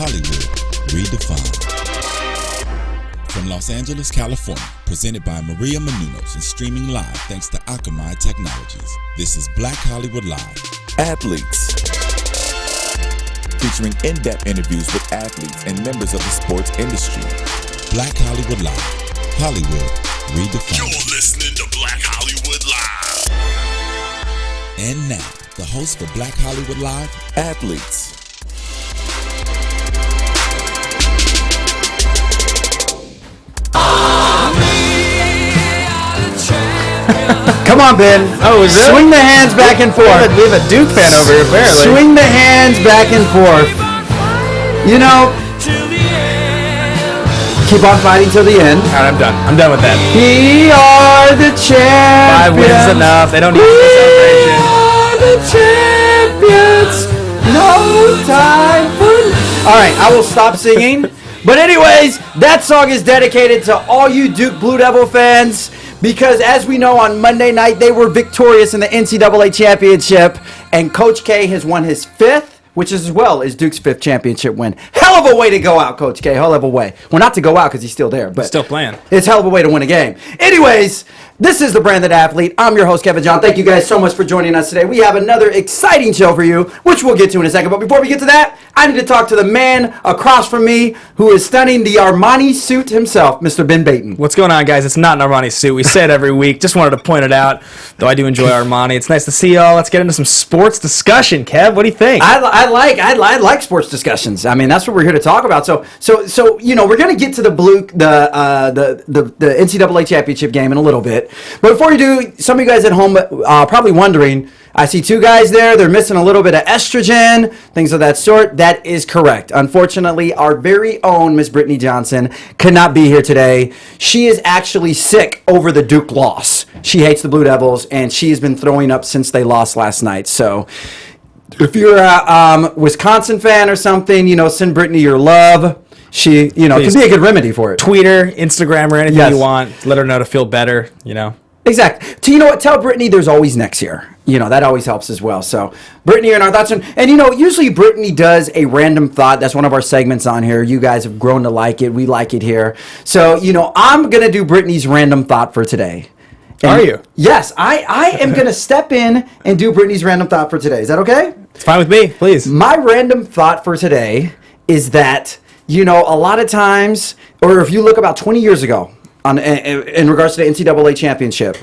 Hollywood Redefined. From Los Angeles, California, presented by Maria Menounos and streaming live thanks to Akamai Technologies. This is Black Hollywood Live. Athletes. Featuring in-depth interviews with athletes and members of the sports industry. Black Hollywood Live. Hollywood Redefined. You're listening to Black Hollywood Live. And now, the host for Black Hollywood Live, Athletes. Come on, Ben. Oh, is it? Swing the hands back and forth. We have a Duke fan over here, apparently. Swing the hands back and forth. You know, keep on fighting till the end. All right, I'm done. I'm done with that. We are the champions. 5 wins is enough. They don't need the celebration. We are the champions. No time for... All right, I will stop singing. But anyways, that song is dedicated to all you Duke Blue Devil fans. Because as we know, on Monday night, they were victorious in the NCAA Championship. And Coach K has won his 5th, which is as well as Duke's 5th championship win. Hell of a way to go out, Coach K. Hell of a way. Well, not to go out because he's still there. But Still playing. It's hell of a way to win a game. Anyways, this is The Branded Athlete. I'm your host, Kevin John. Thank you guys so much for joining us today. We have another exciting show for you, which we'll get to in a second. But before we get to that, I need to talk to the man across from me who is stunning the Armani suit himself, Mr. Ben Bateman. What's going on, guys? It's not an Armani suit. We say it every week. Just wanted to point it out, though I do enjoy Armani. It's nice to see y'all. Let's get into some sports discussion. Kev, what do you think? I like sports discussions. I mean, that's what we're here to talk about. So you know, we're gonna get to the NCAA championship game in a little bit. But before we do, some of you guys at home probably wondering. I see 2 guys there. They're missing a little bit of estrogen, things of that sort. That is correct. Unfortunately, our very own Miss Brittani Johnson could not be here today. She is actually sick over the Duke loss. She hates the Blue Devils, and she has been throwing up since they lost last night. So if you're a Wisconsin fan or something, you know, send Brittany your love. She, you know, Please. can be a good remedy for it. Tweet her, Instagram her, anything Yes. you want. Let her know to feel better, you know. Exactly. You know what? Tell Brittany there's always next year. You know, that always helps as well. So, Brittany and our thoughts. And you know, usually Brittany does a random thought. That's one of our segments on here. You guys have grown to like it. We like it here. So, you know, I'm going to do Brittany's random thought for today. And Are you? Yes. I am going to step in and do Brittany's random thought for today. Is that okay? It's fine with me, please. My random thought for today is that, you know, a lot of times, or if you look about 20 years ago, in regards to the NCAA championship,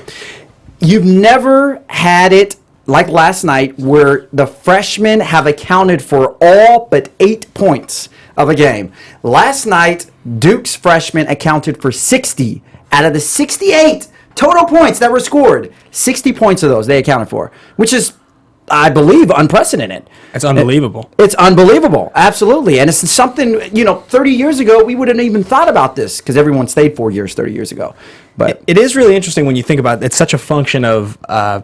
you've never had it like last night where the freshmen have accounted for all but 8 points of a game. Last night, Duke's freshmen accounted for 60 out of the 68 total points that were scored. 60 points of those they accounted for, which is, I believe, unprecedented. It's unbelievable. It's unbelievable, absolutely. And it's something, you know, 30 years ago, we wouldn't have even thought about this because everyone stayed 4 years 30 years ago. But it is really interesting when you think about it. It's such a function of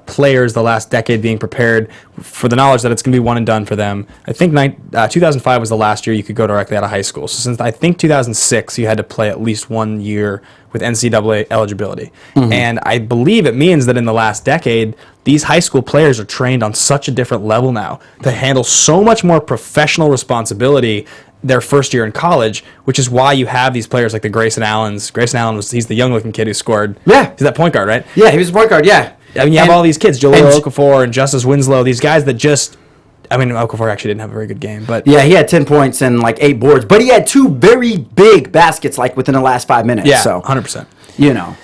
players the last decade being prepared for the knowledge that it's going to be one and done for them. I think 2005 was the last year you could go directly out of high school. So since I think 2006, you had to play at least 1 year with NCAA eligibility. Mm-hmm. And I believe it means that in the last decade, these high school players are trained on such a different level now to handle so much more professional responsibility their first year in college, which is why you have these players like the Grayson Allens. Grayson Allen he's the young looking kid who scored. Yeah. He's that point guard, right? Yeah, he was a point guard, yeah. I mean, you have all these kids, Jaleel Okafor and Justice Winslow, these guys that just, I mean, Okafor actually didn't have a very good game, but yeah, he had 10 points and like 8 boards, but he had 2 very big baskets like within the last 5 minutes. Yeah, so 100%. You know.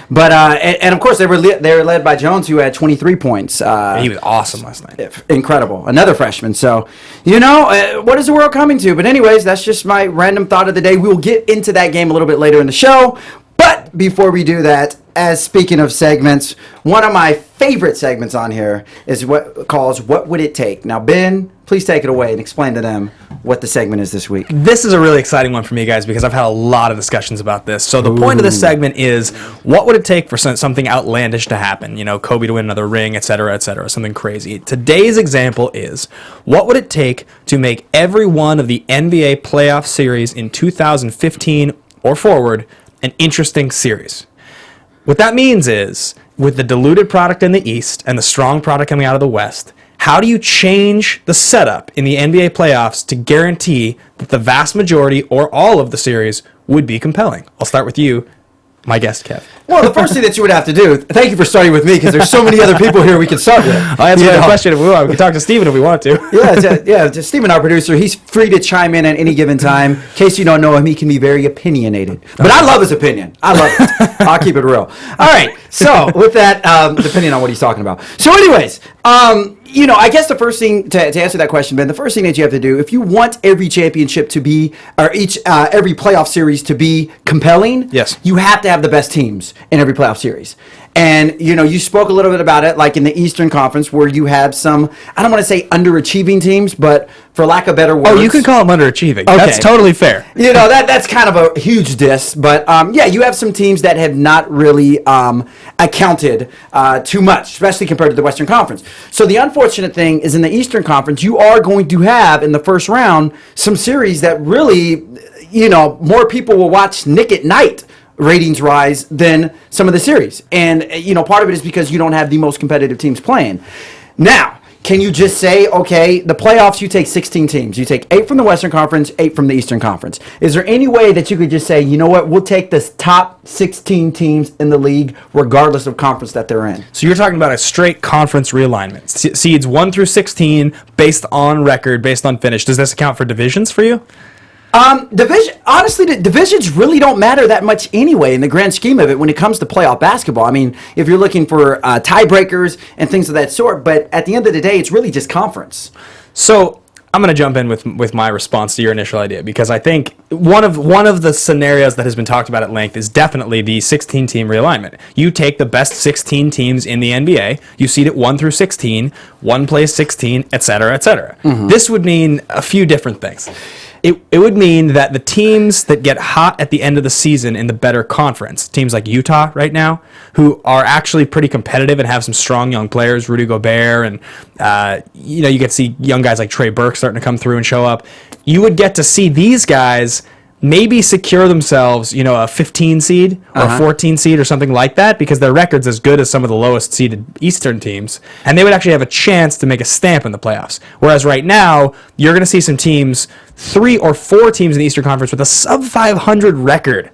But and of course they were led by Jones, who had 23 points. He was awesome last night. Incredible, another freshman. So you know what is the world coming to? But anyways, that's just my random thought of the day. We will get into that game a little bit later in the show. But before we do that, as speaking of segments, one of my favorite segments on here is what calls "What Would It Take?" Now, Ben, please take it away and explain to them what the segment is this week. This is a really exciting one for me, guys, because I've had a lot of discussions about this. So the point of this segment is, what would it take for something outlandish to happen? You know, Kobe to win another ring, et cetera, something crazy. Today's example is, what would it take to make every one of the NBA playoff series in 2015 or forward an interesting series? What that means is, with the diluted product in the East and the strong product coming out of the West, How do you change the setup in the NBA playoffs to guarantee that the vast majority or all of the series would be compelling? I'll start with you, my guest, Kev. Well, the first thing that you would have to do, thank you for starting with me, because there's so many other people here we can start with. I'll answer the question if we want. We can talk to Steven if we want to. Just Steven, our producer, he's free to chime in at any given time. In case you don't know him, he can be very opinionated. But I love his opinion. I love it. I'll keep it real. All right, so with that, depending on what he's talking about. So anyways, I guess the first thing, to answer that question, Ben, the first thing that you have to do, if you want every championship to be, or every playoff series to be compelling, yes, you have to have the best teams in every playoff series. And, you spoke a little bit about it, like in the Eastern Conference, where you have some, I don't want to say underachieving teams, but for lack of better words. Oh, you can call them underachieving. Okay. That's totally fair. That's kind of a huge diss. But, you have some teams that have not really accounted too much, especially compared to the Western Conference. So the unfortunate thing is in the Eastern Conference, you are going to have, in the first round, some series that really, more people will watch Nick at Night ratings rise than some of the series. And, part of it is because you don't have the most competitive teams playing. Now, can you just say, okay, the playoffs, you take 16 teams. You take 8 from the Western Conference, 8 from the Eastern Conference. Is there any way that you could just say, you know what, we'll take the top 16 teams in the league regardless of conference that they're in? So you're talking about a straight conference realignment. Seeds 1 through 16 based on record, based on finish. Does this account for divisions for you? Honestly, the divisions really don't matter that much anyway in the grand scheme of it when it comes to playoff basketball. I mean, if you're looking for tiebreakers and things of that sort, but at the end of the day, it's really just conference. So I'm going to jump in with my response to your initial idea, because I think one of the scenarios that has been talked about at length is definitely the 16-team realignment. You take the best 16 teams in the NBA, you seed it 1 through 16, one plays 16, et cetera, et cetera. Mm-hmm. This would mean a few different things. It would mean that the teams that get hot at the end of the season in the better conference, teams like Utah right now, who are actually pretty competitive and have some strong young players, Rudy Gobert, and you get to see young guys like Trey Burke starting to come through and show up. You would get to see these guys maybe secure themselves, a 15 seed or a 14 seed or something like that, because their record's as good as some of the lowest seeded Eastern teams, and they would actually have a chance to make a stamp in the playoffs. Whereas right now, you're going to see some teams, 3 or 4 teams in the Eastern Conference with a sub 500 record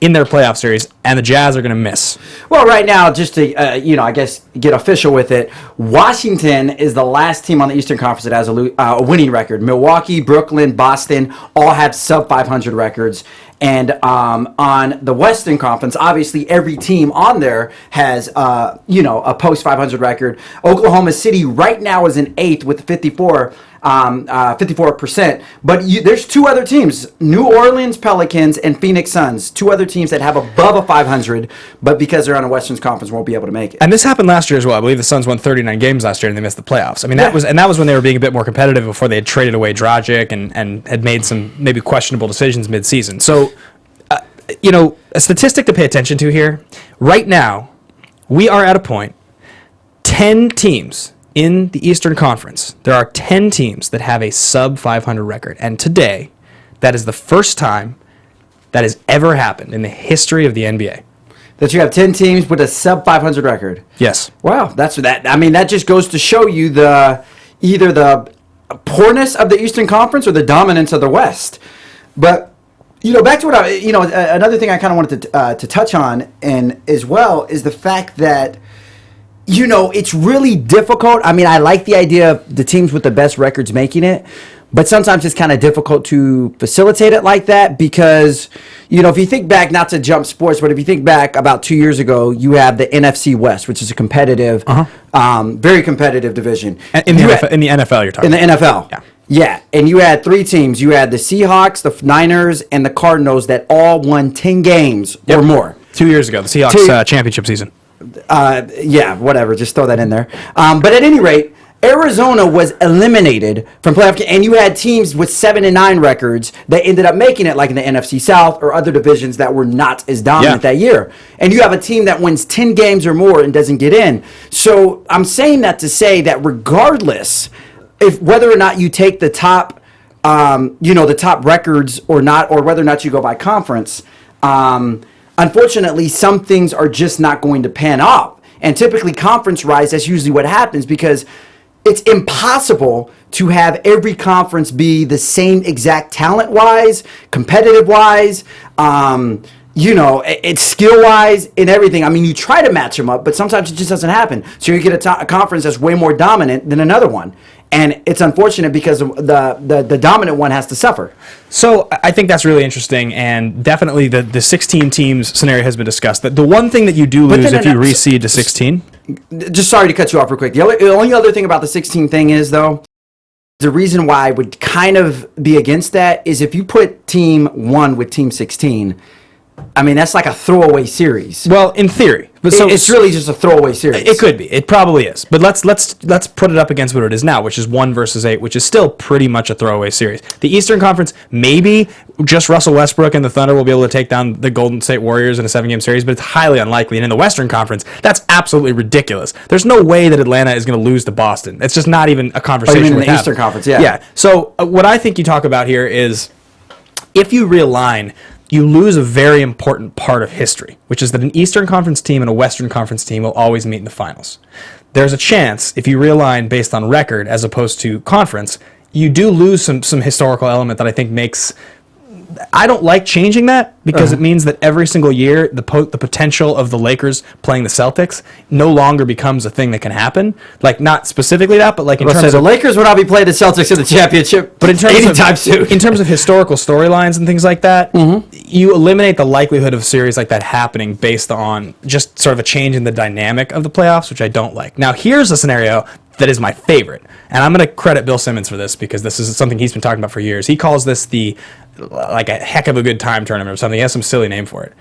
in their playoff series, and the Jazz are going to miss. Well, right now, just to, I guess, get official with it, Washington is the last team on the Eastern Conference that has a winning record. Milwaukee, Brooklyn, Boston all have sub 500 records. And on the Western Conference, obviously every team on there has, a post 500 record. Oklahoma City right now is in 8th with 54%. But there's 2 other teams, New Orleans Pelicans and Phoenix Suns, 2 other teams that have above a 500, but because they're on a Western Conference, won't be able to make it. And this happened last year as well. I believe the Suns won 39 games last year and they missed the playoffs. I mean, that was when they were being a bit more competitive before they had traded away Dragic and had made some maybe questionable decisions mid-season. So, a statistic to pay attention to here. Right now, we are at a point, 10 teams in the Eastern Conference. There are 10 teams that have a sub 500 record. And today, that is the first time that has ever happened in the history of the NBA. That you have 10 teams with a sub 500 record. Yes. Wow, that just goes to show you either the poorness of the Eastern Conference or the dominance of the West. But back to what another thing I kind of wanted to touch on and as well is the fact that it's really difficult. I mean, I like the idea of the teams with the best records making it, but sometimes it's kind of difficult to facilitate it like that because, if you think back, not to jump sports, but if you think back about 2 years ago, you have the NFC West, which is a competitive, very competitive division. In the NFL, you're talking about. In the NFL. Yeah. Yeah, and you had 3 teams. You had the Seahawks, the Niners, and the Cardinals that all won 10 games or more. 2 years ago, the Seahawks championship season. Whatever. Just throw that in there. But at any rate, Arizona was eliminated from playoff, and you had teams with 7-9 records that ended up making it, like in the NFC South or other divisions that were not as dominant that year. And you have a team that wins 10 games or more and doesn't get in. So I'm saying that to say that regardless, if whether or not you take the top, the top records or not, or whether or not you go by conference, unfortunately, some things are just not going to pan off. And typically, conference rise, that's usually what happens because, it's impossible to have every conference be the same exact talent-wise, competitive-wise, it's skill-wise and everything. I mean, you try to match them up, but sometimes it just doesn't happen. So you get a conference that's way more dominant than another one. And it's unfortunate because the dominant one has to suffer. So I think that's really interesting, and definitely the 16 teams scenario has been discussed. The one thing that you do lose if you reseed to 16... Just sorry to cut you off real quick. The only other thing about the 16 thing is, though, the reason why I would kind of be against that is if you put Team 1 with Team 16... I mean, that's like a throwaway series. Well, in theory. But so it's really just a throwaway series. It could be. It probably is. But let's put it up against what it is now, which is 1 versus 8, which is still pretty much a throwaway series. The Eastern Conference, maybe just Russell Westbrook and the Thunder will be able to take down the Golden State Warriors in a 7-game series, but it's highly unlikely. And in the Western Conference, that's absolutely ridiculous. There's no way that Atlanta is going to lose to Boston. It's just not even a conversation. You mean in the Eastern Conference, yeah. Yeah. So what I think you talk about here is if you realign, you lose a very important part of history, which is that an Eastern Conference team and a Western Conference team will always meet in the finals. There's a chance, if you realign based on record as opposed to conference, you do lose some historical element that I think makes... I don't like changing that because it means that every single year the potential of the Lakers playing the Celtics no longer becomes a thing that can happen. Like, not specifically that, but like in terms of... the Lakers will not be playing the Celtics in the championship, but in terms anytime soon. In terms of historical storylines and things like that, you eliminate the likelihood of a series like that happening based on just sort of a change in the dynamic of the playoffs, which I don't like. Now, here's a scenario that is my favorite, and I'm going to credit Bill Simmons for this because this is something he's been talking about for years. He calls this like a heck of a good time tournament or something. He has some silly name for it.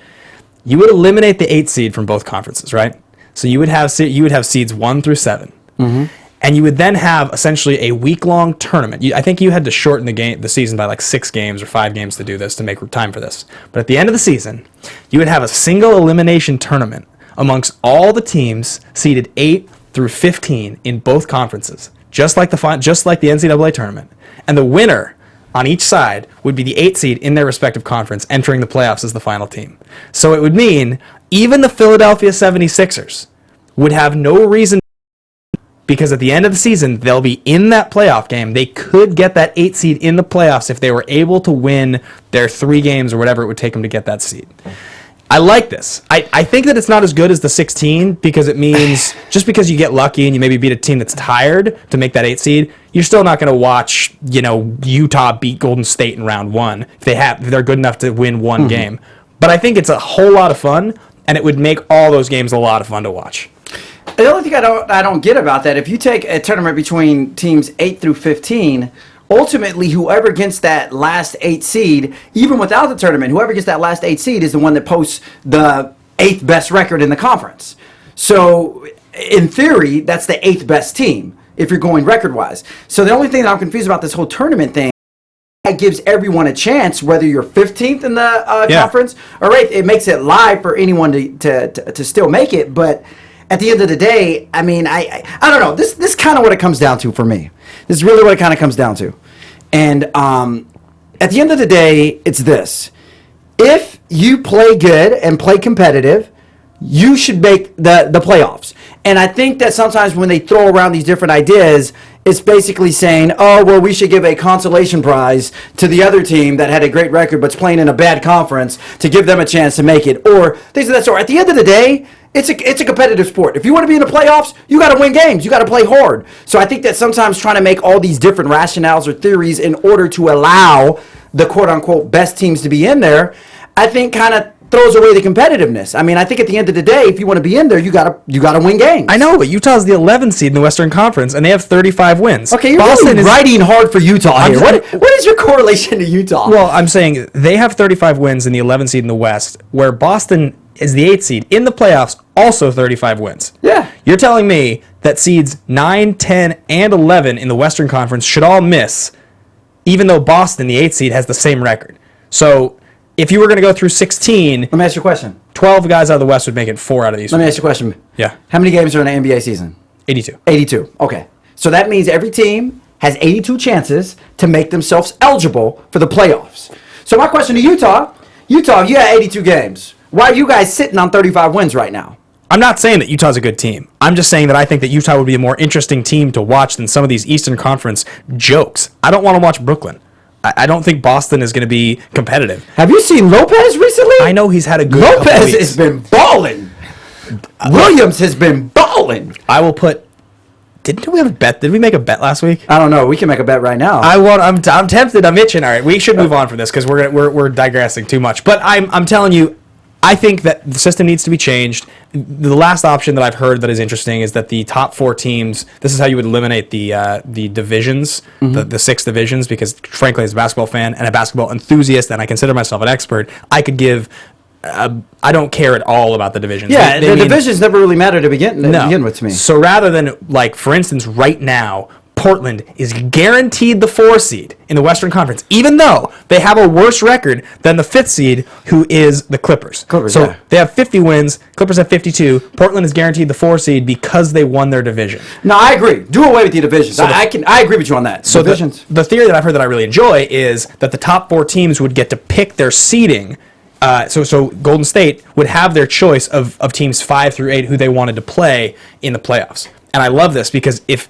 You would eliminate the 8 seed from both conferences, right? So you would have seeds 1 through 7, and you would then have essentially a week-long tournament. I think you had to shorten the season by like 6 games or 5 games to do this, to make time for this. But at the end of the season, you would have a single elimination tournament amongst all the teams seeded 8 through 15 in both conferences, just like the NCAA tournament. And the winner on each side would be the 8 seed in their respective conference entering the playoffs as the final team. So it would mean even the Philadelphia 76ers would have no reason, because at the end of the season, they'll be in that playoff game. They could get that 8 seed in the playoffs if they were able to win their 3 games or whatever it would take them to get that seed. I like this. I think that it's not as good as the 16 because it means just because you get lucky and you maybe beat a team that's tired to make that 8 seed, you're still not going to watch, Utah beat Golden State in round 1 if they're good enough to win one game. But I think it's a whole lot of fun, and it would make all those games a lot of fun to watch. The only thing I don't get about that, if you take a tournament between teams 8 through 15, ultimately, whoever gets that last 8 seed, even without the tournament, whoever gets that last 8 seed is the one that posts the 8th best record in the conference. So, in theory, that's the 8th best team, if you're going record-wise. So the only thing that I'm confused about this whole tournament thing, that gives everyone a chance, whether you're 15th in the conference or 8th. It makes it live for anyone to still make it, but at the end of the day, I mean, I don't know. This kind of what it comes down to for me. This is really what it kind of comes down to. And at the end of the day, it's this. If you play good and play competitive, you should make the playoffs. And I think that sometimes when they throw around these different ideas, it's basically saying, oh, well, we should give a consolation prize to the other team that had a great record but's playing in a bad conference to give them a chance to make it. Or things of that sort. At the end of the day, it's a competitive sport. If you want to be in the playoffs, you got to win games. You got to play hard. So I think that sometimes trying to make all these different rationales or theories in order to allow the quote-unquote best teams to be in there, I think kind of throws away the competitiveness. I mean, I think at the end of the day, if you want to be in there, you gotta win games. I know, but Utah's the 11th seed in the Western Conference, and they have 35 wins. Okay, you're really riding hard for Utah here. What is your correlation to Utah? Well, I'm saying they have 35 wins in the 11th seed in the West, where Boston is the 8th seed in the playoffs, also 35 wins. Yeah. You're telling me that seeds 9, 10, and 11 in the Western Conference should all miss, even though Boston, the 8th seed, has the same record. So if you were going to go through 16... Let me ask you a question. 12 guys out of the West would make it 4 out of the East. Let me ask you a question. Yeah. How many games are in an NBA season? 82. 82. Okay. So that means every team has 82 chances to make themselves eligible for the playoffs. So my question to Utah, if you had 82 games, why are you guys sitting on 35 wins right now? I'm not saying that Utah's a good team. I'm just saying that I think that Utah would be a more interesting team to watch than some of these Eastern Conference jokes. I don't want to watch Brooklyn. I don't think Boston is going to be competitive. Have you seen Lopez recently? I know he's had a good couple Lopez weeks. has been balling. Williams has been balling. I will put. Did we have a bet? Did we make a bet last week? I don't know. We can make a bet right now. I'm tempted. I'm itching. All right, we should move on from this because we're digressing too much. But I'm telling you, I think that the system needs to be changed. The last option that I've heard that is interesting is that the top 4 teams. This is how you would eliminate the divisions, the 6 divisions. Because frankly, as a basketball fan and a basketball enthusiast, and I consider myself an expert, I could give. I don't care at all about the divisions. Yeah, the divisions never really matter to begin with to me. So rather than, like, for instance, right now, Portland is guaranteed the 4 seed in the Western Conference, even though they have a worse record than the 5th seed, who is the Clippers. So they have 50 wins. Clippers have 52. Portland is guaranteed the 4 seed because they won their division. No, I agree. Do away with the divisions. I agree with you on that. So divisions. The theory that I've heard that I really enjoy is that the top 4 teams would get to pick their seeding. So Golden State would have their choice of teams 5 through 8 who they wanted to play in the playoffs. And I love this because if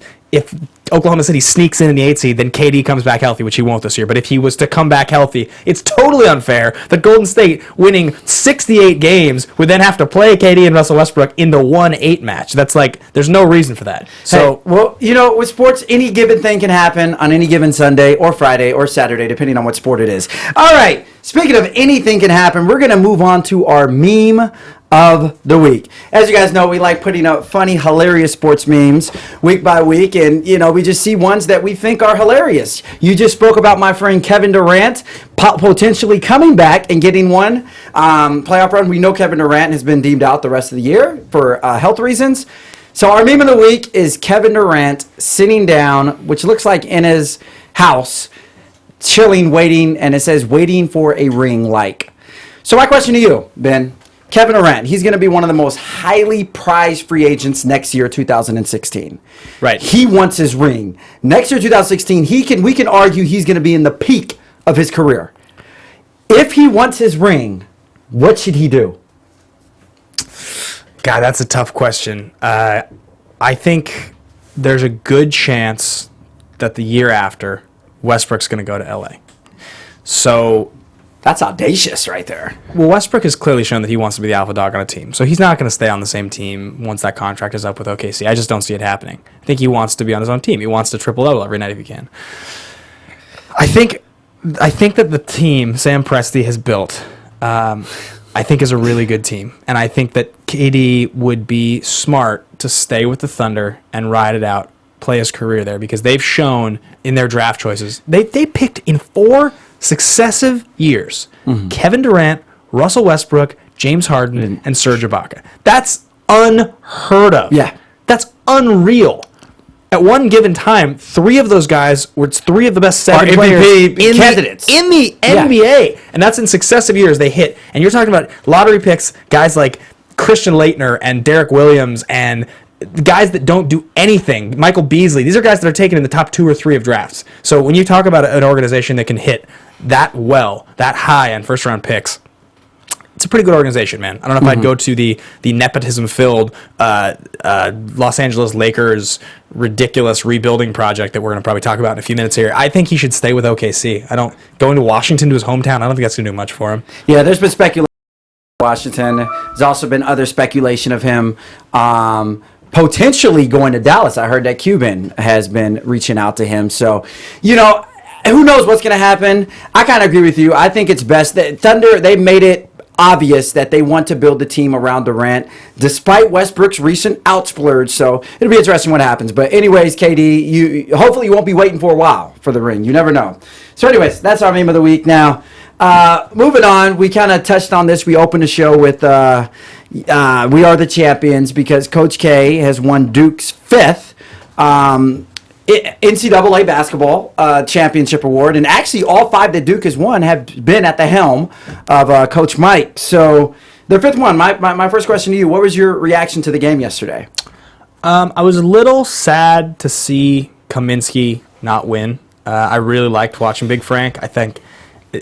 Oklahoma City sneaks in the 8 seed, then KD comes back healthy, which he won't this year. But if he was to come back healthy, it's totally unfair that Golden State winning 68 games would then have to play KD and Russell Westbrook in the 1-8 match. That's like, there's no reason for that. So, with sports, any given thing can happen on any given Sunday or Friday or Saturday, depending on what sport it is. All right, speaking of anything can happen, we're going to move on to our meme of the week. As you guys know, we like putting up funny, hilarious sports memes week by week, and we just see ones that we think are hilarious. You just spoke about my friend Kevin Durant potentially coming back and getting one playoff run. We know Kevin Durant has been deemed out the rest of the year for health reasons. So our meme of the week is Kevin Durant sitting down, which looks like in his house, chilling, waiting, and it says waiting for a ring like. So my question to you, Ben, Kevin Durant, he's going to be one of the most highly prized free agents next year, 2016. Right. He wants his ring. Next year, 2016, we can argue he's going to be in the peak of his career. If he wants his ring, what should he do? God, that's a tough question. I think there's a good chance that the year after, Westbrook's going to go to LA. So that's audacious right there. Well, Westbrook has clearly shown that he wants to be the alpha dog on a team. So he's not going to stay on the same team once that contract is up with OKC. I just don't see it happening. I think he wants to be on his own team. He wants to triple-double every night if he can. I think that the team Sam Presti has built, I think is a really good team. And I think that KD would be smart to stay with the Thunder and ride it out, play his career there, because they've shown in their draft choices, they picked in 4 successive years, Kevin Durant, Russell Westbrook, James Harden, and Serge Ibaka. That's unheard of. Yeah. That's unreal. At one given time, 3 of those guys were 3 of the best 7 players candidates in the NBA. And that's in successive years they hit. And you're talking about lottery picks, guys like Christian Laettner and Derek Williams and guys that don't do anything. Michael Beasley. These are guys that are taken in the top 2 or 3 of drafts. So when you talk about an organization that can hit that well, that high on first-round picks, it's a pretty good organization, man. I don't know if I'd go to the nepotism-filled Los Angeles Lakers ridiculous rebuilding project that we're going to probably talk about in a few minutes here. I think he should stay with OKC. Going to Washington to his hometown, I don't think that's going to do much for him. Yeah, there's been speculation of Washington. There's also been other speculation of him potentially going to Dallas. I heard that Cuban has been reaching out to him. So, who knows what's going to happen? I kind of agree with you. I think it's best that Thunder, they made it obvious that they want to build the team around Durant, despite Westbrook's recent outsplurge. So it'll be interesting what happens. But anyways, KD, hopefully you won't be waiting for a while for the ring. You never know. So anyways, that's our meme of the week. Now, moving on, we kind of touched on this. We opened the show with We Are the Champions because Coach K has won Duke's 5th NCAA basketball championship award, and actually all 5 that Duke has won have been at the helm of Coach Mike. So their 5th one. My first question to you: what was your reaction to the game yesterday? I was a little sad to see Kaminsky not win. I really liked watching Big Frank. I think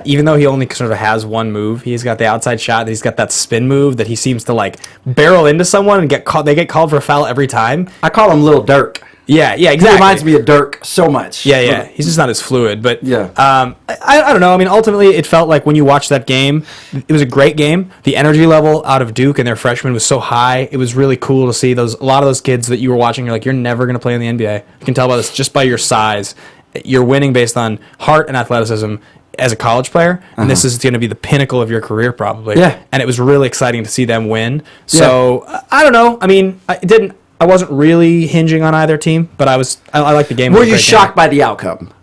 even though he only sort of has one move, he's got the outside shot, he's got that spin move that he seems to like barrel into someone and they get called for a foul every time. I call him Little Dirk. Yeah, exactly. He reminds me of Dirk so much. Yeah. He's just not as fluid. But yeah. I don't know. I mean, ultimately, it felt like when you watched that game, it was a great game. The energy level out of Duke and their freshmen was so high. It was really cool to see a lot of those kids that you were watching. You're like, you're never going to play in the NBA. You can tell by this just by your size. You're winning based on heart and athleticism as a college player, and this is going to be the pinnacle of your career probably. Yeah. And it was really exciting to see them win. So I don't know. I mean, I wasn't really hinging on either team, but I liked the game. Were you shocked by the outcome?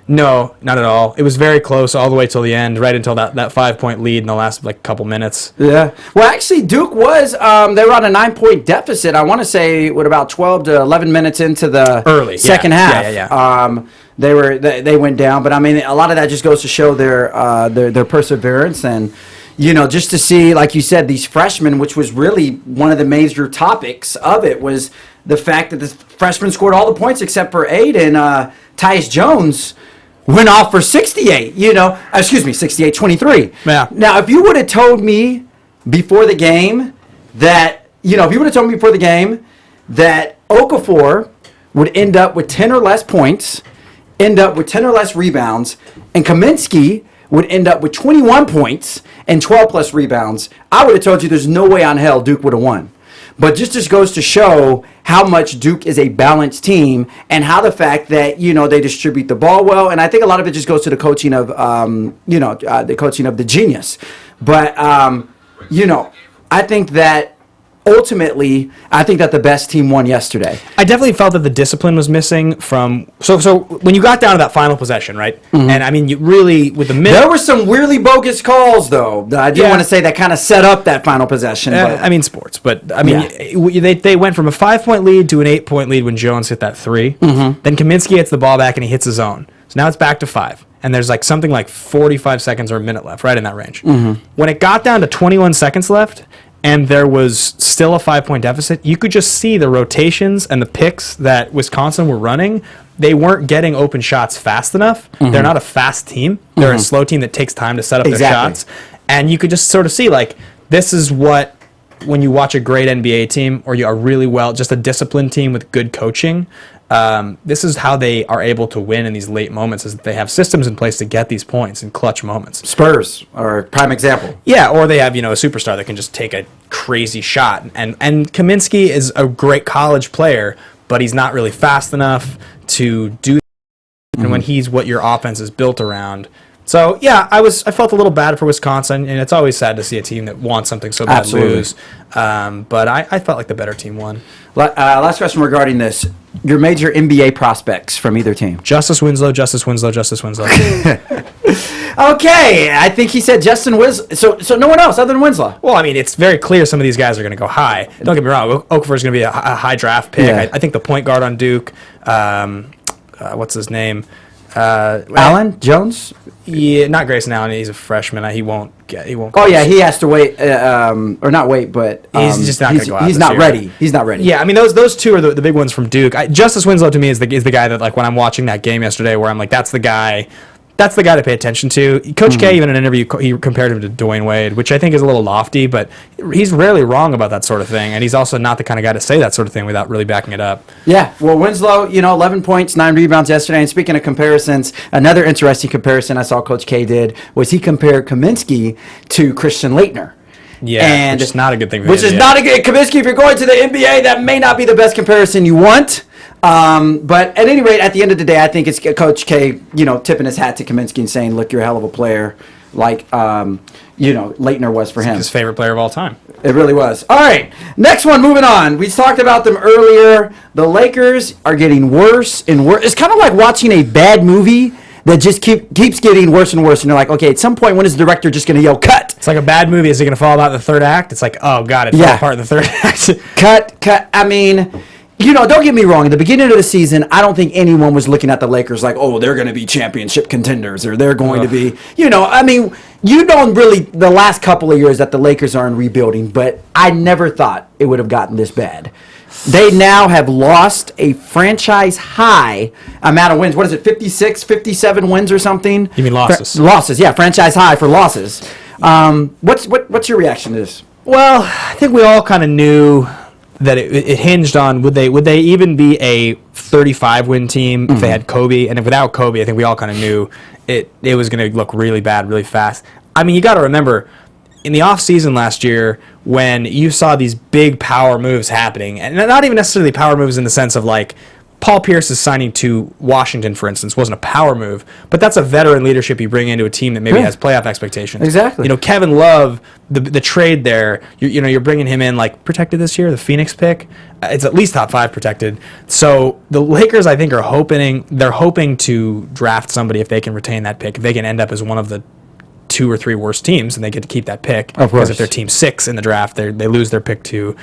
No, not at all. It was very close all the way till the end, right until that 5-point lead in the last couple minutes. Yeah. Well, actually, Duke was they were on a 9-point deficit. I want to say about 12 to 11 minutes into the second half. Yeah. They went down, but I mean, a lot of that just goes to show their perseverance and. Just to see, like you said, these freshmen, which was really one of the major topics of it, was the fact that the freshmen scored all the points except for 8, and Tyus Jones went off for 68, 68-23. Yeah. Now, if you would have told me before the game that Okafor would end up with 10 or less points, end up with 10 or less rebounds, and Kaminsky would end up with 21 points and 12 plus rebounds, I would have told you there's no way on hell Duke would have won. But just goes to show how much Duke is a balanced team and how the fact that, they distribute the ball well. And I think a lot of it just goes to the coaching of, the coaching of the genius. But, I think that ultimately, I think that the best team won yesterday. I definitely felt that the discipline was missing from. So when you got down to that final possession, right? Mm-hmm. And I mean, you really with the there were some weirdly bogus calls, though. I do want to say that kind of set up that final possession. I mean, sports, but I mean, they went from a 5-point lead to an 8-point lead when Jones hit that 3. Mm-hmm. Then Kaminsky hits the ball back and he hits his own. So now it's back to 5. And there's something like 45 seconds or a minute left, right in that range. Mm-hmm. When it got down to 21 seconds left. And there was still a 5-point deficit, you could just see the rotations and the picks that Wisconsin were running. They weren't getting open shots fast enough. Mm-hmm. They're not a fast team. They're a slow team that takes time to set up their shots. And you could just sort of see, this is what, when you watch a great NBA team or you are really just a disciplined team with good coaching, this is how they are able to win in these late moments, is that they have systems in place to get these points in clutch moments. Spurs are a prime example. Yeah, or they have, a superstar that can just take a crazy shot. And Kaminsky is a great college player, but he's not really fast enough to do that. Mm-hmm. And when he's what your offense is built around. So, yeah, I felt a little bad for Wisconsin, and it's always sad to see a team that wants something so bad lose. But I felt like the better team won. Last question regarding this. Your major NBA prospects from either team. Justice Winslow. Okay, I think he said Justin Winslow. So no one else other than Winslow. Well, I mean, it's very clear some of these guys are going to go high. Don't get me wrong. Okafor is going to be a high draft pick. Yeah. I think the point guard on Duke, what's his name? Allen Jones? Yeah, not Grayson Allen. He's a freshman. He won't. Oh yeah, he has to wait, or not wait, but he's just not going to go out. He's not ready. He's not ready. Yeah, I mean those two are the big ones from Duke. Justice Winslow to me is the guy that when I'm watching that game yesterday, where I'm like, that's the guy to pay attention to. Coach K, even in an interview, he compared him to Dwayne Wade, which I think is a little lofty, but he's rarely wrong about that sort of thing, and he's also not the kind of guy to say that sort of thing without really backing it up. Yeah, well, Winslow, 11 points, 9 rebounds yesterday, and speaking of comparisons, another interesting comparison I saw Coach K did was he compared Kaminsky to Christian Laettner. Yeah, which is not a good thing. Which is not a good Kaminsky. If you're going to the NBA, that may not be the best comparison you want. But at any rate, at the end of the day, I think it's Coach K, tipping his hat to Kaminsky and saying, "Look, you're a hell of a player," like Laettner was for him. His favorite player of all time. It really was. All right, next one. Moving on. We talked about them earlier. The Lakers are getting worse and worse. It's kind of like watching a bad movie that just keeps getting worse and worse. And you're like, okay, at some point, when is the director just going to yell, cut? It's like a bad movie. Is it going to fall out in the third act? It's like, oh, God, it fell apart in the third act. Cut. I mean, don't get me wrong. At the beginning of the season, I don't think anyone was looking at the Lakers like, oh, they're going to be championship contenders or they're going to be, I mean, the last couple of years that the Lakers are in rebuilding, but I never thought it would have gotten this bad. They now have lost a franchise high amount of wins. What is it, 56, 57 wins or something? You mean losses? Losses, yeah, franchise high for losses. What's your reaction to this? Well, I think we all kind of knew that it hinged on would they even be a 35-win team if they had Kobe, and if without Kobe, I think we all kind of knew it was going to look really bad really fast. I mean, you got to remember, in the offseason last year, when you saw these big power moves happening, and not even necessarily power moves in the sense of like Paul Pierce is signing to Washington, for instance, wasn't a power move, but that's a veteran leadership you bring into a team that maybe has playoff expectations. Exactly. You know, Kevin Love, the trade there, you're bringing him in like protected this year, the Phoenix pick. It's at least top 5 protected. So the Lakers, I think, are hoping to draft somebody if they can retain that pick, if they can end up as one of the 2 or 3 worst teams, and they get to keep that pick. Of course. Because if they're team 6 in the draft, they lose their pick to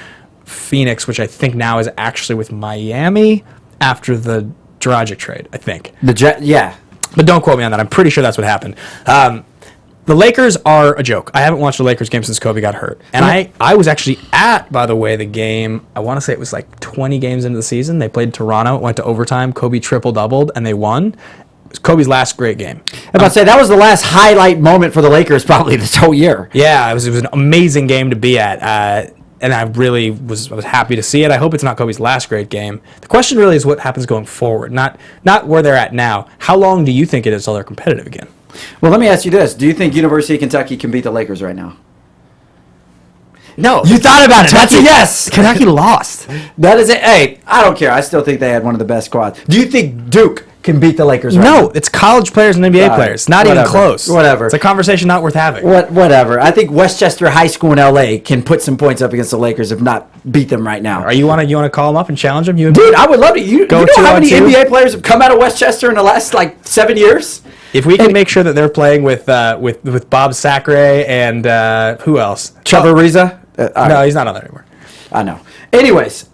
Phoenix, which I think now is actually with Miami after the Dragic trade, I think. Yeah. But don't quote me on that. I'm pretty sure that's what happened. The Lakers are a joke. I haven't watched a Lakers game since Kobe got hurt. And I was actually at, by the way, the game, I want to say it was like 20 games into the season. They played Toronto, it went to overtime. Kobe triple-doubled, and they won. It was Kobe's last great game. I was about to say, that was the last highlight moment for the Lakers probably this whole year. Yeah, it was an amazing game to be at. And I really was happy to see it. I hope it's not Kobe's last great game. The question really is what happens going forward, not where they're at now. How long do you think it is till they're competitive again? Well, let me ask you this. Do you think University of Kentucky can beat the Lakers right now? No. You thought about it. That's a yes. Kentucky lost. That is it. Hey, I don't care. I still think they had one of the best squads. Do you think Duke can beat the Lakers right now? No, it's college players and NBA players. Not even close. Whatever. It's a conversation not worth having. Whatever. I think Westchester High School in LA can put some points up against the Lakers, if not beat them right now. Are you want to call them up and challenge them? Dude, I would love to. You know how many NBA players have come out of Westchester in the last 7 years? If we can make sure that they're playing with Bob Sacre and who else? Trevor Ariza? No, he's not on there anymore. I know. Anyways,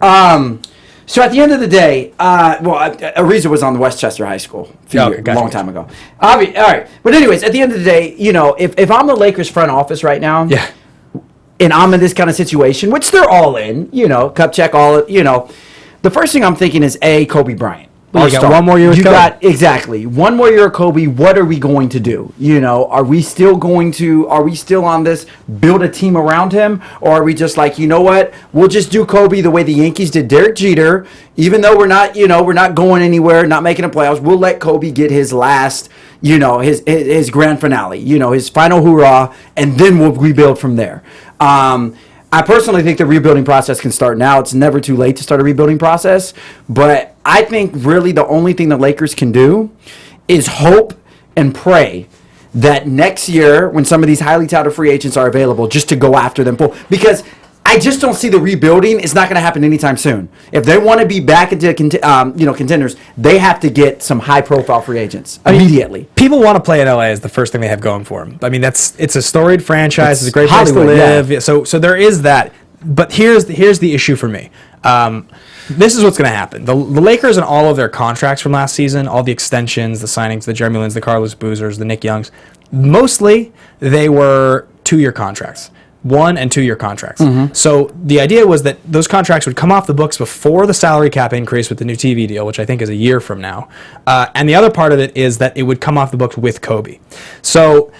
so at the end of the day, Ariza was on the Westchester High School a long time ago. All right. But anyways, at the end of the day, if I'm the Lakers front office right now, and I'm in this kind of situation, which they're all in, cup check, the first thing I'm thinking is, Kobe Bryant. Well, you got one more year with Kobe. Exactly. One more year of Kobe. What are we going to do? Are we still on this, build a team around him? Or are we just like, you know what? We'll just do Kobe the way the Yankees did Derek Jeter. Even though we're not going anywhere, not making the playoffs, we'll let Kobe get his last, his grand finale, his final hoorah, and then we'll rebuild from there. I personally think the rebuilding process can start now. It's never too late to start a rebuilding process. But I think really the only thing the Lakers can do is hope and pray that next year, when some of these highly touted free agents are available, just to go after them. Because I just don't see the rebuilding. It's not going to happen anytime soon. If they want to be back into contenders, they have to get some high-profile free agents immediately. People want to play in LA is the first thing they have going for them. I mean, it's a storied franchise. It's a great place to live. Yeah. So there is that. But here's the issue for me. This is what's going to happen. The Lakers and all of their contracts from last season, all the extensions, the signings, the Jeremy Lins, the Carlos Boozers, the Nick Youngs, mostly they were 2-year contracts. 1- and 2-year contracts. Mm-hmm. So the idea was that those contracts would come off the books before the salary cap increase with the new TV deal, which I think is a year from now. And the other part of it is that it would come off the books with Kobe. So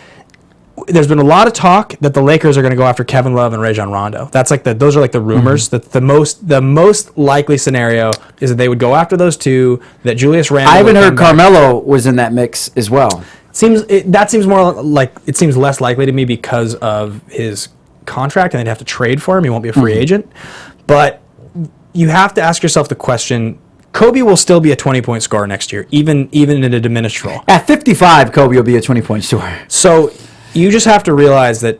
there's been a lot of talk that the Lakers are going to go after Kevin Love and Rajon Rondo. That's those are the rumors. Mm-hmm. That the most likely scenario is that they would go after those two. That Julius Randle. I even heard Carmelo was in that mix as well. That seems more like it seems less likely to me because of his contract, and they'd have to trade for him. He won't be a free agent. But you have to ask yourself the question: Kobe will still be a 20-point scorer next year, even in a diminished role. At 55, Kobe will be a 20-point scorer. So you just have to realize that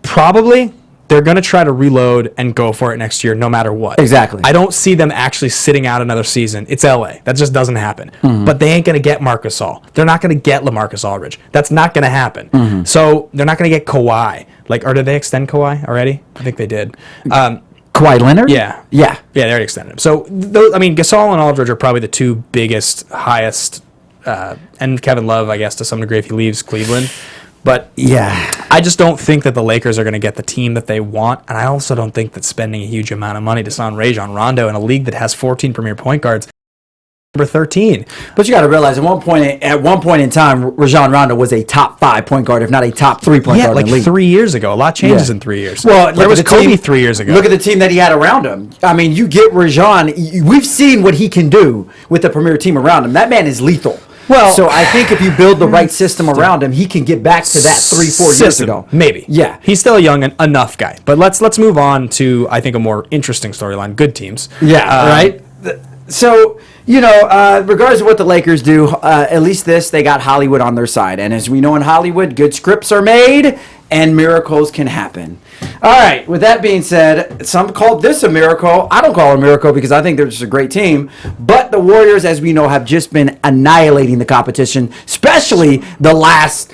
probably they're going to try to reload and go for it next year no matter what. Exactly. I don't see them actually sitting out another season. It's LA. That just doesn't happen. Mm-hmm. But they ain't going to get Marc Gasol. They're not going to get LaMarcus Aldridge. That's not going to happen. Mm-hmm. So they're not going to get Kawhi. Or did they extend Kawhi already? I think they did. Kawhi Leonard? Yeah. They already extended him. So, Gasol and Aldridge are probably the two biggest, highest, and Kevin Love, I guess, to some degree if he leaves Cleveland. But yeah, I just don't think that the Lakers are going to get the team that they want, and I also don't think that spending a huge amount of money to sign Rajon Rondo in a league that has 14 premier point guards, number 13. But you got to realize, at one point in time, Rajon Rondo was a top 5 point guard, if not a top 3 point guard like in the league. 3 years ago. A lot changes in 3 years. Well, there was Kobe 3 years ago. Look at the team that he had around him. I mean, you get Rajon. We've seen what he can do with the premier team around him. That man is lethal. Well, so I think if you build the right system around him, he can get back to that 3-4 years ago. Maybe. Yeah. He's still a young enough guy. But let's move on to, I think, a more interesting storyline. Good teams. Yeah, right? So, regardless of what the Lakers do, at least they got Hollywood on their side. And as we know in Hollywood, good scripts are made and miracles can happen. All right, with that being said, some called this a miracle. I don't call it a miracle because I think they're just a great team. But the Warriors, as we know, have just been annihilating the competition, especially the last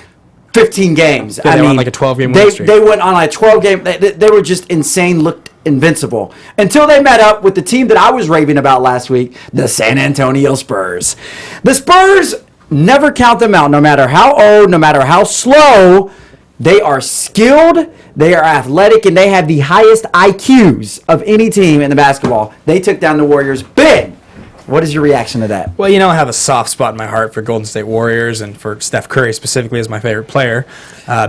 15 games. They were on like a 12-game winning streak. They went on a 12-game. They were just insane, looked invincible. Until they met up with the team that I was raving about last week, the San Antonio Spurs. The Spurs, never count them out, no matter how old, no matter how slow. They are skilled, they are athletic, and they have the highest IQs of any team in the basketball. They took down the Warriors big. What is your reaction to that? Well, I have a soft spot in my heart for Golden State Warriors and for Steph Curry specifically as my favorite player.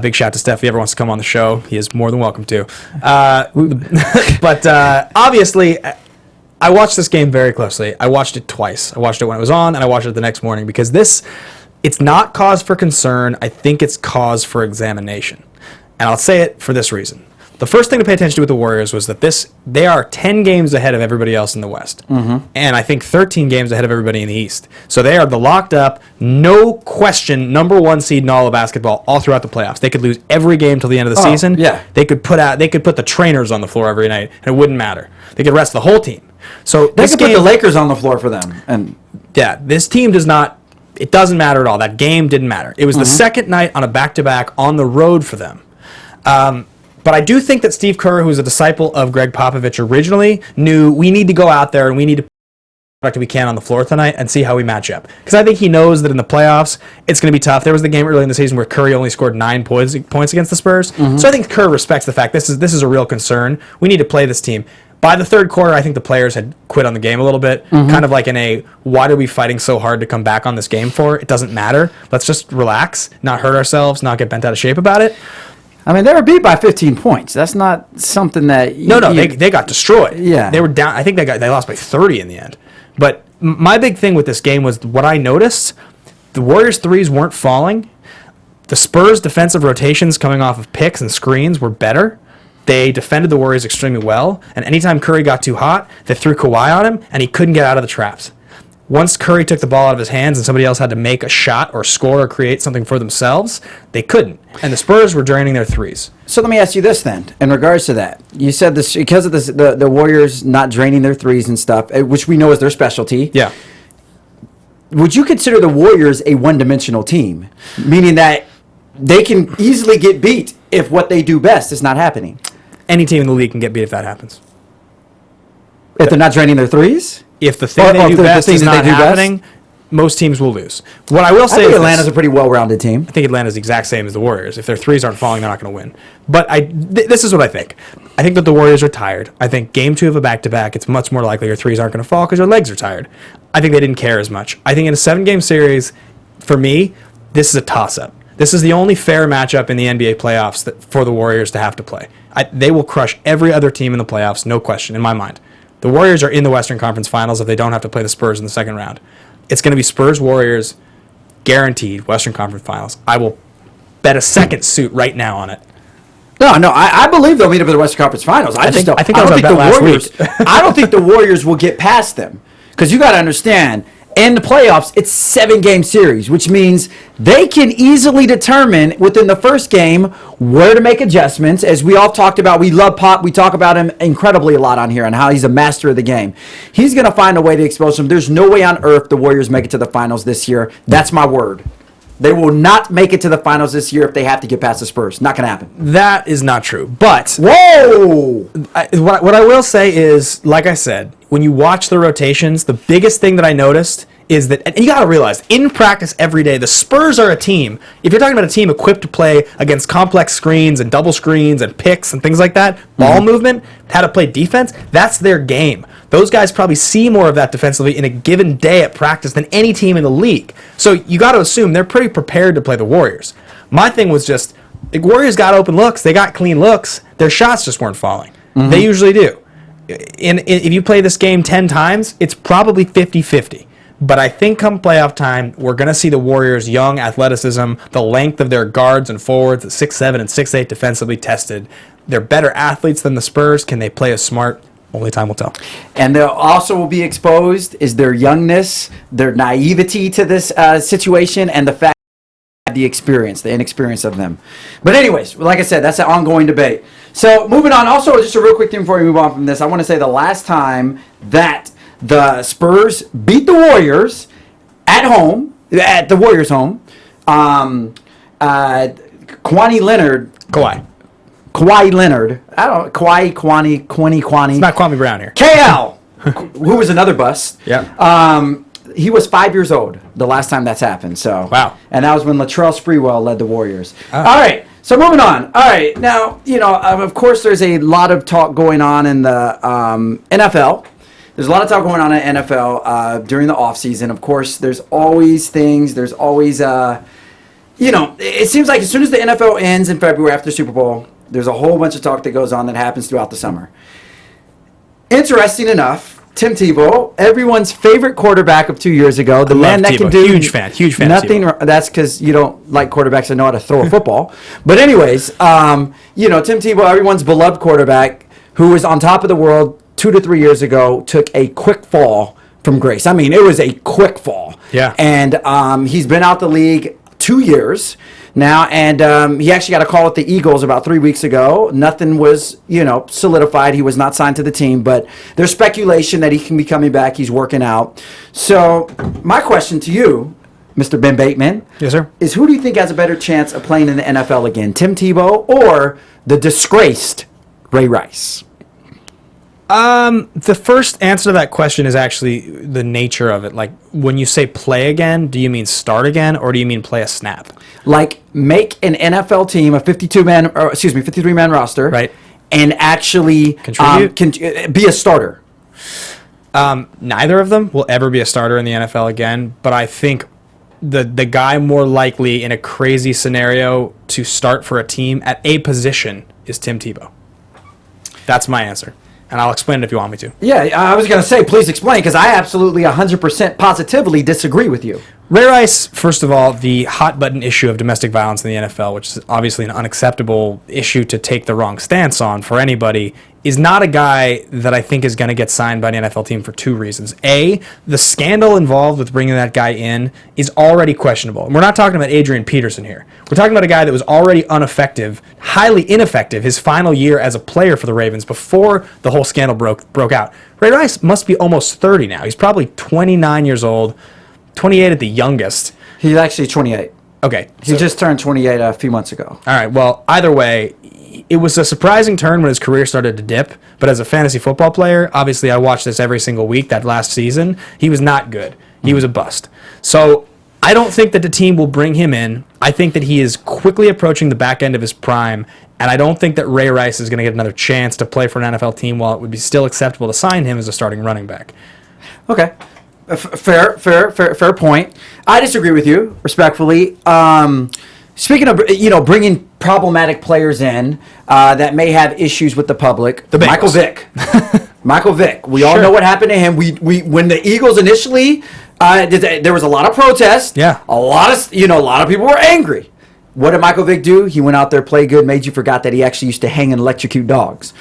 Big shout to Steph. If he ever wants to come on the show, he is more than welcome to. But obviously, I watched this game very closely. I watched it twice. I watched it when it was on, and I watched it the next morning because it's not cause for concern. I think it's cause for examination. And I'll say it for this reason. The first thing to pay attention to with the Warriors was that they are 10 games ahead of everybody else in the West. Mm-hmm. And I think 13 games ahead of everybody in the East. So they are the locked up, no question, number 1 seed in all of basketball all throughout the playoffs. They could lose every game till the end of the season. Yeah. They could put the trainers on the floor every night, and it wouldn't matter. They could rest the whole team. So they could put the Lakers on the floor for them. And yeah, this team does not. It doesn't matter at all. That game didn't matter. It was the second night on a back-to-back on the road for them. But I do think that Steve Kerr, who was a disciple of Greg Popovich originally, knew we need to go out there and we need to put what we can on the floor tonight and see how we match up. Because I think he knows that in the playoffs, it's going to be tough. There was the game early in the season where Curry only scored 9 points against the Spurs. Mm-hmm. So I think Kerr respects the fact this is a real concern. We need to play this team. By the third quarter, I think the players had quit on the game a little bit, kind of like in a, what are we fighting so hard to come back on this game for? It doesn't matter. Let's just relax, not hurt ourselves, not get bent out of shape about it. I mean, they were beat by 15 points. That's not something that... They got destroyed. Yeah. They were down. I think they lost by 30 in the end. But my big thing with this game was what I noticed, the Warriors' threes weren't falling. The Spurs' defensive rotations coming off of picks and screens were better. They defended the Warriors extremely well, and anytime Curry got too hot, they threw Kawhi on him, and he couldn't get out of the traps. Once Curry took the ball out of his hands and somebody else had to make a shot or score or create something for themselves, they couldn't. And the Spurs were draining their threes. So let me ask you this then, in regards to that. You said this because of this, the Warriors not draining their threes and stuff, which we know is their specialty. Yeah. Would you consider the Warriors a one-dimensional team? Meaning that they can easily get beat if what they do best is not happening? Any team in the league can get beat if that happens. If they're not draining their threes? If the thing they do best is not happening, most teams will lose. What I will say is Atlanta's a pretty well-rounded team. I think Atlanta's the exact same as the Warriors. If their threes aren't falling, they're not going to win. But this is what I think. I think that the Warriors are tired. I think game 2 of a back-to-back, it's much more likely your threes aren't going to fall because your legs are tired. I think they didn't care as much. I think in a 7-game series, for me, this is a toss-up. This is the only fair matchup in the NBA playoffs for the Warriors to have to play. They will crush every other team in the playoffs, no question, in my mind. The Warriors are in the Western Conference Finals if they don't have to play the Spurs in the second round. It's going to be Spurs-Warriors, guaranteed Western Conference Finals. I will bet a second suit right now on it. No, I believe they'll meet up in the Western Conference Finals. I don't think the Warriors will get past them. Because you got to understand, in the playoffs, it's 7-game series, which means they can easily determine within the first game where to make adjustments. As we all talked about, we love Pop. We talk about him incredibly a lot on here and how he's a master of the game. He's going to find a way to expose them. There's no way on earth the Warriors make it to the finals this year. That's my word. They will not make it to the finals this year if they have to get past the Spurs. Not going to happen. That is not true. But whoa! What I will say is, like I said, when you watch the rotations, the biggest thing that I noticed is that, and you got to realize, in practice every day, the Spurs are a team. If you're talking about a team equipped to play against complex screens and double screens and picks and things like that, ball movement, how to play defense, that's their game. Those guys probably see more of that defensively in a given day at practice than any team in the league. So you got to assume they're pretty prepared to play the Warriors. My thing was just, the Warriors got open looks. They got clean looks. Their shots just weren't falling. They usually do. If you play this game 10 times, it's probably 50-50. But I think come playoff time, we're going to see the Warriors' young athleticism, the length of their guards and forwards, at 6'7" and 6'8", defensively tested. They're better athletes than the Spurs. Can they play as smart? Only time will tell. And they'll also will be exposed is their youngness, their naivety to this situation, and the fact the experience, the inexperience of them. But anyways, like I said, that's an ongoing debate. So moving on, also just a real quick thing before we move on from this, I want to say the last time that the Spurs beat the Warriors at home, at the Warriors' home, Kawhi Leonard, It's not Kwame Brown here. KL, who was another bust. Yeah. He was 5 years old the last time that's happened. So wow. And that was when Latrell Sprewell led the Warriors. Oh. All right. So moving on. All right. Now, of course, there's a lot of talk going on in the NFL. There's a lot of talk going on in NFL during the offseason. Of course, there's always things. There's always, it seems like as soon as the NFL ends in February after Super Bowl, there's a whole bunch of talk that goes on that happens throughout the summer. Interesting enough, Tim Tebow, everyone's favorite quarterback of 2 years ago, the man that can do huge fan nothing. That's because you don't like quarterbacks that know how to throw a football. But anyways, Tim Tebow, everyone's beloved quarterback, who was on top of the world 2 to 3 years ago, took a quick fall from grace. I mean, it was a quick fall. Yeah. And he's been out the league 2 years now, and he actually got a call with the Eagles about 3 weeks ago. Nothing was, solidified. He was not signed to the team, but there's speculation that he can be coming back. He's working out. So my question to you, Mr. Ben Bateman, yes, sir, is who do you think has a better chance of playing in the NFL again, Tim Tebow or the disgraced Ray Rice? The first answer to that question is actually the nature of it. Like, when you say play again, do you mean start again, or do you mean play a snap? Like, make an NFL team, a 53-man roster, right, and actually contribute, be a starter. Neither of them will ever be a starter in the NFL again, but I think the guy more likely in a crazy scenario to start for a team at a position is Tim Tebow. That's my answer. And I'll explain it if you want me to. Yeah, I was going to say, please explain, because I absolutely 100% positively disagree with you. Ray Rice, first of all, the hot-button issue of domestic violence in the NFL, which is obviously an unacceptable issue to take the wrong stance on for anybody, is not a guy that I think is going to get signed by the NFL team for two reasons. A, the scandal involved with bringing that guy in is already questionable. And we're not talking about Adrian Peterson here. We're talking about a guy that was already ineffective, highly ineffective, his final year as a player for the Ravens before the whole scandal broke out. Ray Rice must be almost 30 now. He's probably 29 years old, 28 at the youngest. He's actually 28. Okay. He just turned 28 a few months ago. All right. Well, either way, it was a surprising turn when his career started to dip. But as a fantasy football player, obviously I watched this every single week that last season. He was not good. He was a bust. So I don't think that the team will bring him in. I think that he is quickly approaching the back end of his prime. And I don't think that Ray Rice is going to get another chance to play for an NFL team while it would be still acceptable to sign him as a starting running back. Okay. Fair point. I disagree with you, respectfully. Speaking of, bringing problematic players in that may have issues with the public, Michael Vick. Michael Vick. We all know what happened to him. We when the Eagles initially, there was a lot of protests. Yeah. A lot of people were angry. What did Michael Vick do? He went out there, played good, made you forgot that he actually used to hang and electrocute dogs.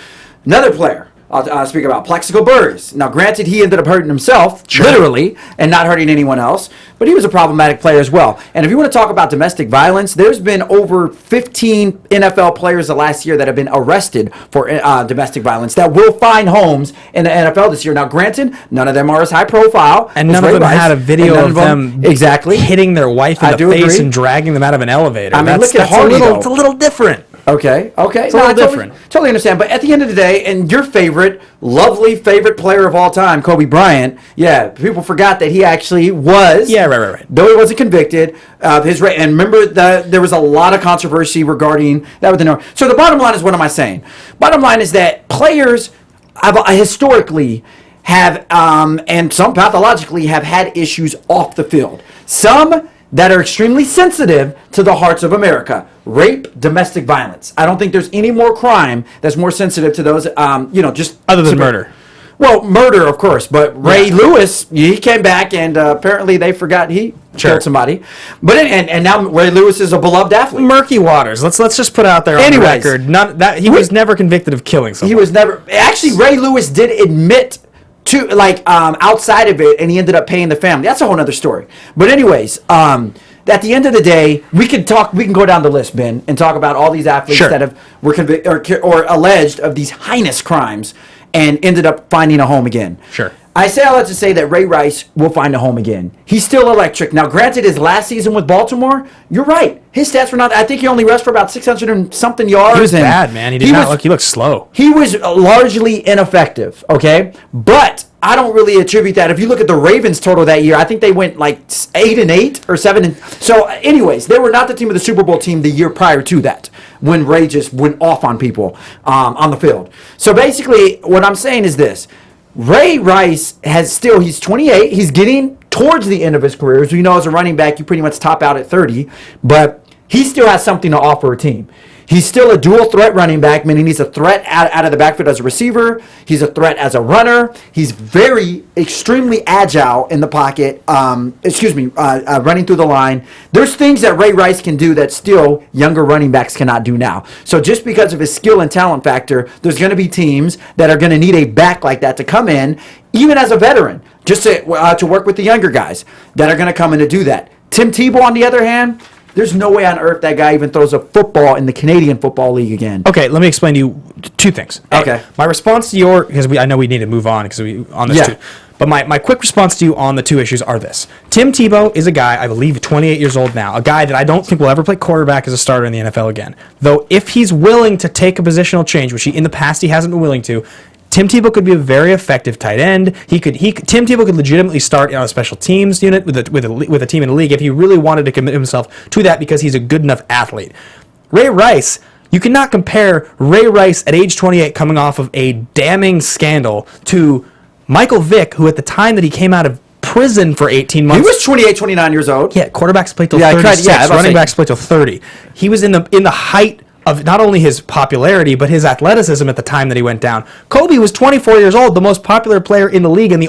Another player. I'll speak about Plexico Burress. Now, granted, he ended up hurting himself, literally, and not hurting anyone else, but he was a problematic player as well. And if you want to talk about domestic violence, there's been over 15 NFL players the last year that have been arrested for domestic violence that will find homes in the NFL this year. Now, granted, none of them are as high profile. And none of them had a video of them exactly hitting their wife in the face and dragging them out of an elevator. I mean, look at Hardy, It's a little different. Okay. It's a little different. Totally understand. But at the end of the day, and your lovely favorite player of all time, Kobe Bryant, yeah, people forgot that he actually was. Yeah, right. Though he wasn't convicted of his rape. And remember, there was a lot of controversy regarding that with the number. So the bottom line is, what am I saying? Bottom line is that players historically have, and some pathologically, have had issues off the field. Some that are extremely sensitive to the hearts of America. Rape, domestic violence. I don't think there's any more crime that's more sensitive to those, just... Other than murder. Well, murder, of course, but Ray Lewis, he came back, and apparently they forgot he killed somebody. But and now Ray Lewis is a beloved athlete. Murky waters. Let's just put out there on the record. He was never convicted of killing someone. He was never... Actually, Ray Lewis did admit to outside of it, and he ended up paying the family. That's a whole other story. But anyways, at the end of the day, we can go down the list, Ben, and talk about all these athletes that were convicted or alleged of these heinous crimes and ended up finding a home again. Sure. I say all that to say that Ray Rice will find a home again. He's still electric. Now, granted, his last season with Baltimore, you're right. His stats were not... I think he only rushed for about 600 and something yards. He was bad, man. He looked slow. He was largely ineffective, okay? But I don't really attribute that. If you look at the Ravens total that year, I think they went like 8-8 or 7. So, anyways, they were not the team of the Super Bowl team the year prior to that, when Ray just went off on people on the field. So, basically, what I'm saying is this. Ray Rice he's 28. He's getting towards the end of his career. As we know, as a running back, you pretty much top out at 30. But he still has something to offer a team. He's still a dual threat running back, meaning he's a threat out of the backfield as a receiver. He's a threat as a runner. He's extremely agile in the pocket. Running through the line. There's things that Ray Rice can do that still younger running backs cannot do now. So just because of his skill and talent factor, there's going to be teams that are going to need a back like that to come in, even as a veteran, just to work with the younger guys that are going to come in to do that. Tim Tebow, on the other hand, there's no way on earth that guy even throws a football in the Canadian Football League again. Okay, let me explain to you two things. Okay. My response to because I know we need to move on on this too. But my quick response to you on the two issues are this. Tim Tebow is a guy, I believe 28 years old now, a guy that I don't think will ever play quarterback as a starter in the NFL again. Though if he's willing to take a positional change, which in the past he hasn't been willing to, Tim Tebow could be a very effective tight end. Tim Tebow could legitimately start on a special teams unit with a team in the league if he really wanted to commit himself to that because he's a good enough athlete. Ray Rice, you cannot compare Ray Rice at age 28 coming off of a damning scandal to Michael Vick, who at the time that he came out of prison for 18 months. He was 28, 29 years old. Yeah, quarterbacks play till 36. Running backs play till 30. He was in the height of not only his popularity, but his athleticism at the time that he went down. Kobe was 24 years old, the most popular player in the league, and the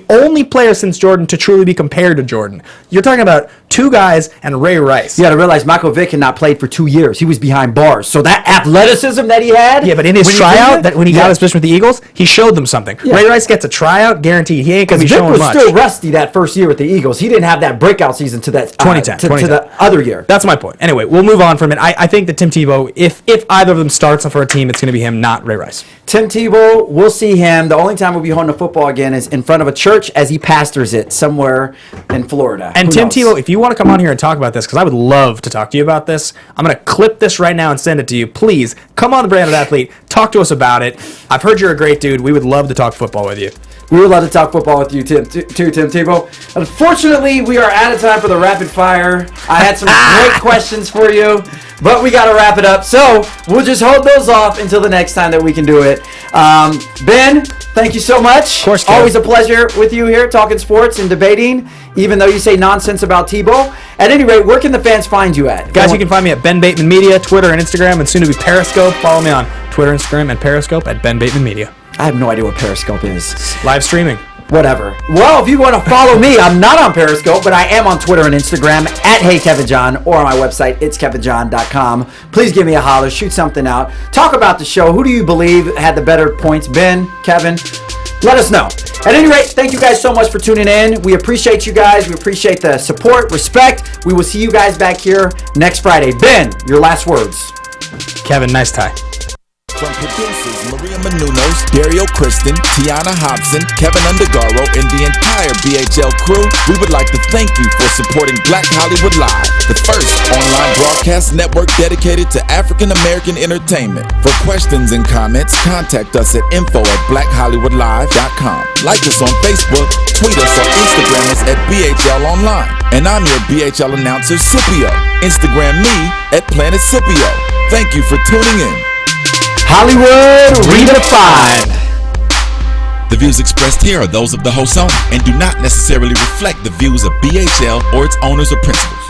only player since Jordan to truly be compared to Jordan. You're talking about two guys and Ray Rice. You got to realize Michael Vick had not played for 2 years. He was behind bars. So that athleticism that he had... Yeah, but in his tryout, when he got his position with the Eagles, he showed them something. Yeah. Ray Rice gets a tryout, guaranteed. He ain't going to be showing much. Vick was still rusty that first year with the Eagles. He didn't have that breakout season to that 2010. To the other year. That's my point. Anyway, we'll move on from it. I think that Tim Tebow, if either of them starts for a team, it's going to be him, not Ray Rice. Tim Tebow, we'll see him. The only time we'll be holding a football again is in front of a church as he pastors it somewhere in Florida. And Tim Tebow, if you want to come on here and talk about this, because I would love to talk to you about this, I'm going to clip this right now and send it to you. Please, come on the Branded Athlete, talk to us about it. I've heard you're a great dude. We would love to talk football with you. We would love to talk football with you, Tim Tebow. Unfortunately, we are out of time for the rapid fire. I had some great questions for you, but we got to wrap it up. So we'll just hold those off until the next time that we can do it. Ben, thank you so much. Of course, Kev. Always a pleasure with you here talking sports and debating, even though you say nonsense about Tebow. At any rate, where can the fans find you at? Guys, you can find me at Ben Bateman Media, Twitter and Instagram, and soon to be Periscope. Follow me on Twitter, Instagram, and Periscope at Ben Bateman Media. I have no idea what Periscope is. Live streaming. Whatever. Well, if you want to follow me, I'm not on Periscope, but I am on Twitter and Instagram at HeyKevinJohn or on my website, itskevinjohn.com. Please give me a holler, shoot something out. Talk about the show. Who do you believe had the better points? Ben, Kevin? Let us know. At any rate, thank you guys so much for tuning in. We appreciate you guys. We appreciate the support, respect. We will see you guys back here next Friday. Ben, your last words. Kevin, nice tie. From producers Maria Menounos, Dario Kristen, Tiana Hobson, Kevin Undergaro, and the entire BHL crew, we would like to thank you for supporting Black Hollywood Live, the first online broadcast network dedicated to African American entertainment. For questions and comments, contact us at info@blackhollywoodlive.com. Like us on Facebook, tweet us, or Instagram us at BHL Online. And I'm your BHL announcer, Scipio. Instagram me at Planet Scipio. Thank you for tuning in. Hollywood Redefined. The views expressed here are those of the host only and do not necessarily reflect the views of BHL or its owners or principals.